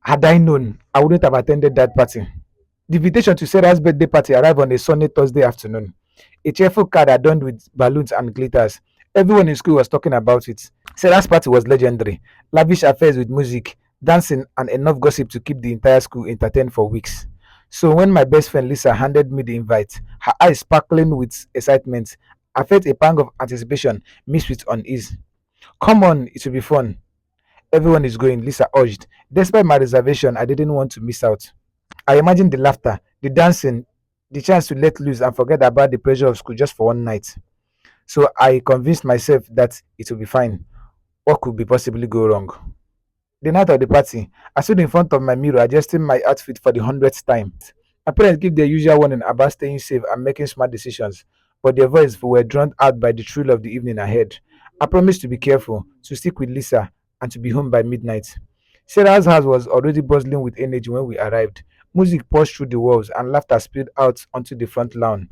Had I known, I wouldn't have attended that party. The invitation to Sarah's birthday party arrived on a sunny Thursday afternoon. A cheerful card adorned with balloons and glitters. Everyone in school was talking about it. Sarah's party was legendary. Lavish affairs with music, dancing, and enough gossip to keep the entire school entertained for weeks. So when my best friend Lisa handed me the invite, her eyes sparkling with excitement, I felt a pang of anticipation mixed with unease. Come on, it will be fun. Everyone is going, Lisa urged. Despite my reservation, I didn't want to miss out. I imagined the laughter, the dancing, the chance to let loose and forget about the pressure of school just for one night. So I convinced myself that it would be fine. What could be possibly go wrong? The night of the party, I stood in front of my mirror adjusting my outfit for the hundredth time. My parents give their usual warning about staying safe and making smart decisions, but their voices were drowned out by the thrill of the evening ahead. I promised to be careful, to stick with Lisa, and to be home by midnight. Sarah's house was already buzzing with energy when we arrived. Music poured through the walls and laughter spilled out onto the front lawn.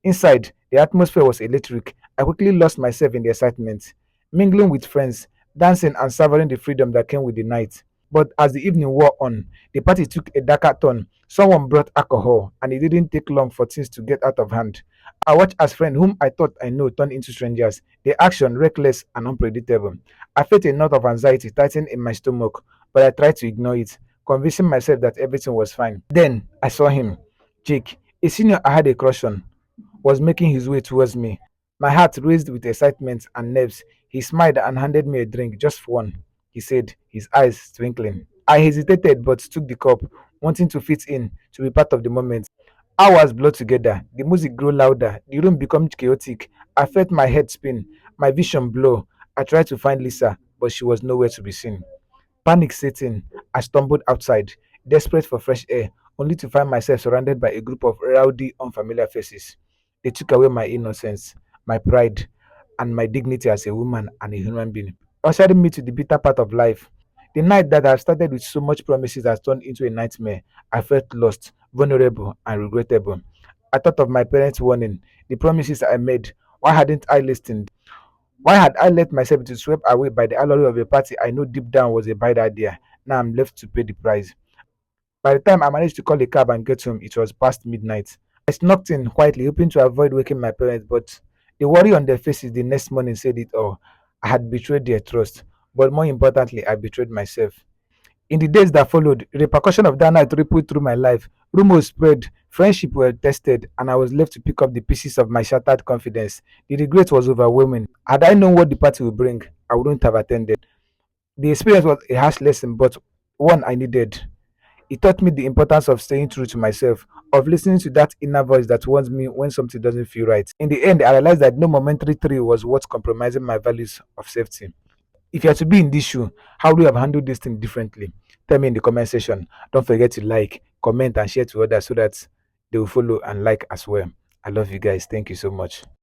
Inside, the atmosphere was electric. I quickly lost myself in the excitement, mingling with friends, dancing and savoring the freedom that came with the night. But as the evening wore on, the party took a darker turn. Someone brought alcohol, and it didn't take long for things to get out of hand. I watched as friends whom I thought I know turn into strangers, their action reckless and unpredictable. I felt a knot of anxiety tighten in my stomach, but I tried to ignore it, convincing myself that everything was fine. Then I saw him, Jake, a senior I had a crush on, was making his way towards me. My heart raced with excitement and nerves. He smiled and handed me a drink, just one, he said, his eyes twinkling. I hesitated but took the cup, wanting to fit in, to be part of the moment. Hours blurred together, the music grew louder, the room became chaotic. I felt my head spin, my vision blur. I tried to find Lisa, but she was nowhere to be seen. Panic set in. I stumbled outside, desperate for fresh air, only to find myself surrounded by a group of rowdy, unfamiliar faces. They took away my innocence, my pride, and my dignity as a woman and a human being, ushering me to the bitter part of life. The night that had started with so much promises has turned into a nightmare. I felt lost, vulnerable, and regrettable. I thought of my parents' warning, the promises I made. Why hadn't I listened? Why had I let myself be swept away by the allure of a party I knew deep down was a bad idea? Now I'm left to pay the price. By the time I managed to call a cab and get home, it was past midnight. I snuck in quietly, hoping to avoid waking my parents, but the worry on their faces the next morning said it all. I had betrayed their trust, but more importantly, I betrayed myself. In the days that followed, the repercussion of that night rippled through my life. Rumors spread, friendship were tested, and I was left to pick up the pieces of my shattered confidence. The regret was overwhelming. Had I known what the party would bring, I wouldn't have attended. The experience was a harsh lesson, but one I needed. It taught me the importance of staying true to myself, of listening to that inner voice that warns me when something doesn't feel right. In the end, I realized that no momentary thrill was worth compromising my values of safety. If you are to be in this shoe, how do you have handled this thing differently? Tell me in the comment section. Don't forget to like, comment, and share to others so that they will follow and like as well. I love you guys. Thank you so much.